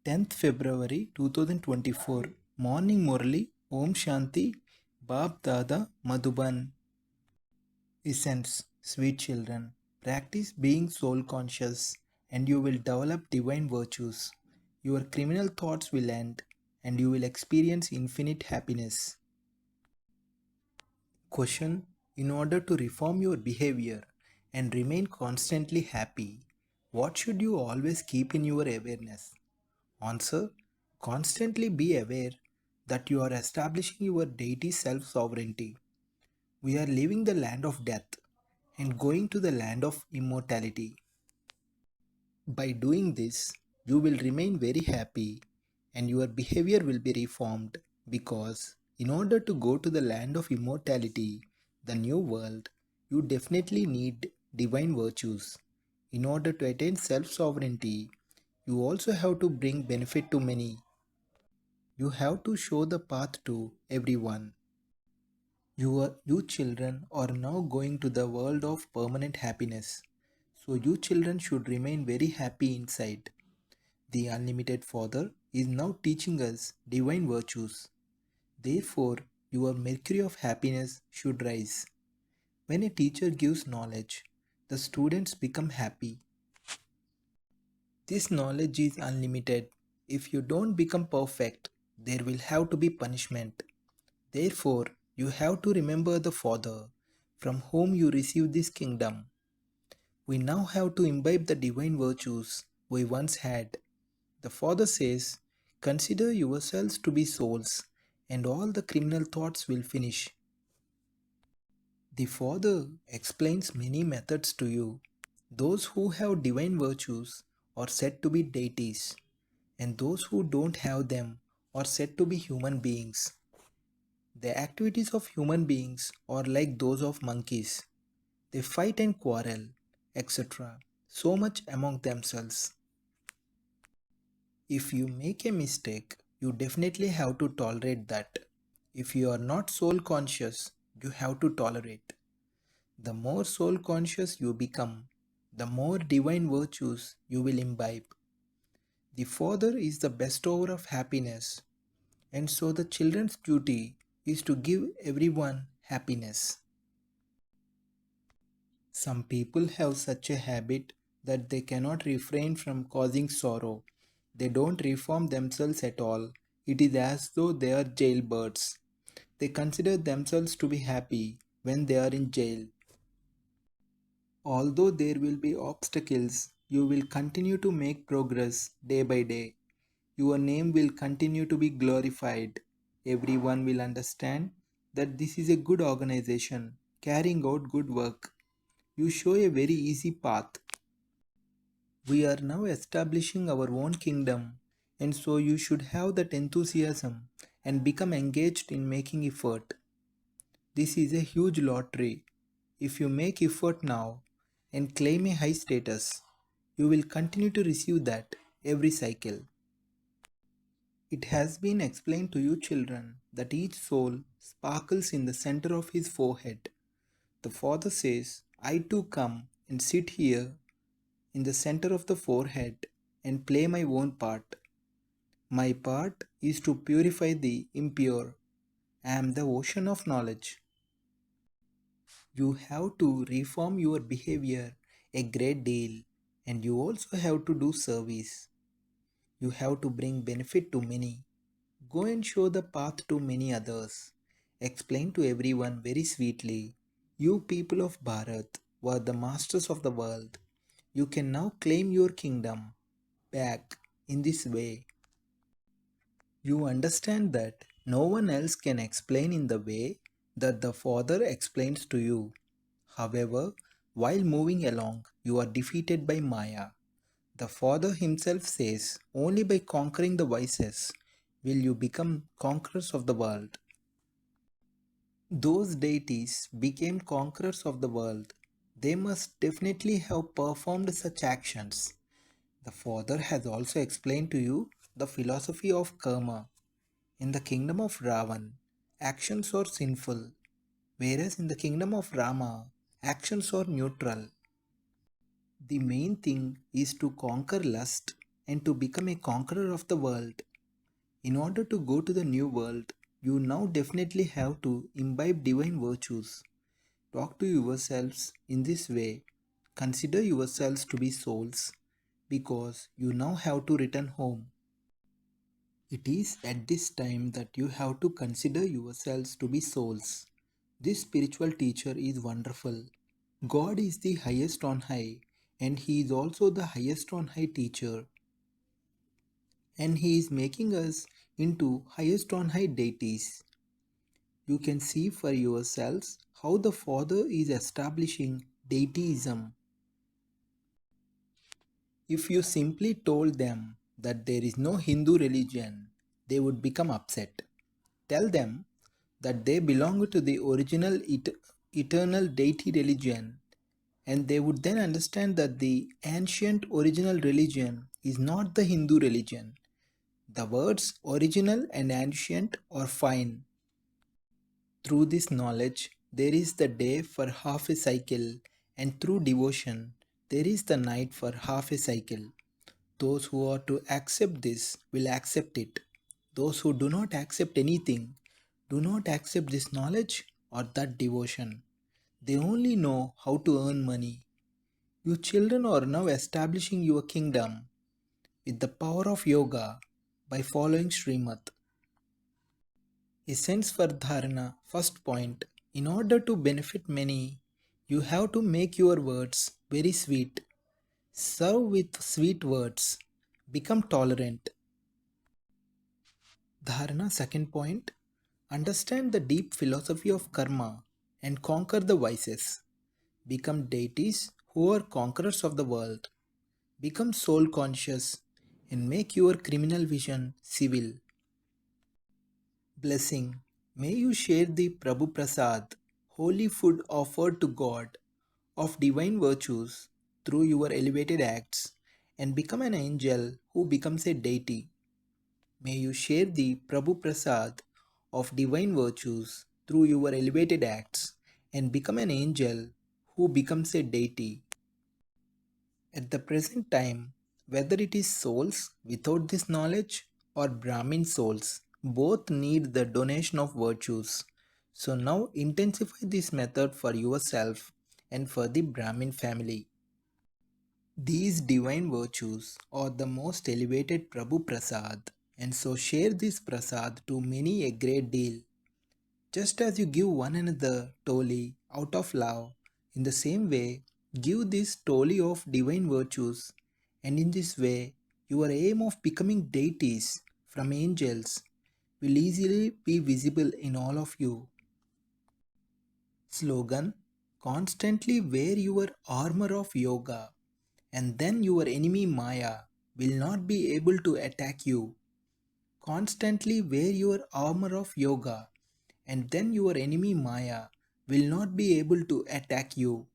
10th February 2024. Morning Murli. Om Shanti. Bab Dada Madhuban. Essence, sweet children. Practice being soul conscious and you will develop divine virtues. Your criminal thoughts will end and you will experience infinite happiness. Question: in order to reform your behavior and remain constantly happy, what should you always keep in your awareness? Answer: constantly be aware that you are establishing your deity self sovereignty. We are leaving the land of death and going to the land of immortality. By doing this, you will remain very happy and your behavior will be reformed because, in order to go to the land of immortality, the new world, you definitely need divine virtues. In order to attain self sovereignty, you also have to bring benefit to many. You have to show the path to everyone. You children are now going to the world of permanent happiness. So you children should remain very happy inside. The unlimited Father is now teaching us divine virtues. Therefore, your mercury of happiness should rise. When a teacher gives knowledge, the students become happy. This knowledge is unlimited. If you don't become perfect, there will have to be punishment. Therefore, you have to remember the Father from whom you received this kingdom. We now have to imbibe the divine virtues we once had. The Father says, consider yourselves to be souls, and all the criminal thoughts will finish. The Father explains many methods to you. Those who have divine virtues are said to be deities, and those who don't have them are said to be human beings. The activities of human beings are like those of monkeys. They fight and quarrel, etc. so much among themselves. If you make a mistake, you definitely have to tolerate that. If you are not soul conscious, you have to tolerate. The more soul conscious you become, the more divine virtues you will imbibe. The Father is the bestower of happiness, and so the children's duty is to give everyone happiness. Some people have such a habit that they cannot refrain from causing sorrow. They don't reform themselves at all. It is as though they are jailbirds. They consider themselves to be happy when they are in jail. Although there will be obstacles, you will continue to make progress day by day. Your name will continue to be glorified. Everyone will understand that this is a good organization carrying out good work. You show a very easy path. We are now establishing our own kingdom, and so you should have that enthusiasm and become engaged in making effort. This is a huge lottery. If you make effort now and claim a high status, you will continue to receive that every cycle. It has been explained to you children that each soul sparkles in the center of his forehead. The Father says, I too come and sit here in the center of the forehead and play my own part. My part is to purify the impure. I am the ocean of knowledge. You have to reform your behavior a great deal, and you also have to do service. You have to bring benefit to many. Go and show the path to many others. Explain to everyone very sweetly. You people of Bharat were the masters of the world. You can now claim your kingdom back in this way. You understand that no one else can explain in the way that the Father explains to you. However, while moving along, you are defeated by Maya. The Father himself says, only by conquering the vices will you become conquerors of the world. Those deities became conquerors of the world. They must definitely have performed such actions. The Father has also explained to you the philosophy of karma. In the kingdom of Ravan, actions are sinful, whereas in the kingdom of Rama, actions are neutral. The main thing is to conquer lust. and to become a conqueror of the world. In order to go to the new world, you now definitely have to imbibe divine virtues. Talk to yourselves in this way. Consider yourselves to be souls because you now have to return home. It is at this time that you have to consider yourselves to be souls. This spiritual teacher is wonderful. God is the highest on high, and He is also the highest on high teacher, and He is making us into highest on high deities. You can see for yourselves how the Father is establishing deityism. If you simply told them that there is no Hindu religion, they would become upset. Tell them that they belong to the original eternal deity religion, and they would then understand that the ancient original religion is not the Hindu religion. The words original and ancient are fine. Through this knowledge, there is the day for half a cycle, and through devotion, there is the night for half a cycle. Those who are to accept this will accept it. Those who do not accept anything do not accept this knowledge or that devotion. They only know how to earn money. You children are now establishing your kingdom with the power of yoga by following Srimad. Essence for dharana. First point. In order to benefit many, you have to make your words very sweet. Serve with sweet words. Become tolerant. Dharana. Second point. Understand the deep philosophy of karma and conquer the vices. Become deities who are conquerors of the world. Become soul conscious and make your criminal vision civil. Blessing. May you share the Prabhu Prasad, holy food offered to God, of divine virtues through your elevated acts and become an angel who becomes a deity. May you share the Prabhu Prasad of divine virtues through your elevated acts and become an angel who becomes a deity. At the present time, whether it is souls without this knowledge or Brahmin souls, both need the donation of virtues. So now intensify this method for yourself and for the Brahmin family. These divine virtues are the most elevated Prabhu Prasad, and so share this Prasad to many a great deal. Just as you give one another toli out of love, in the same way, give this toli of divine virtues, and in this way, your aim of becoming deities from angels will easily be visible in all of you. Slogan. Constantly wear your armor of yoga, and then your enemy Maya will not be able to attack you. Constantly wear your armor of yoga, and then your enemy Maya will not be able to attack you.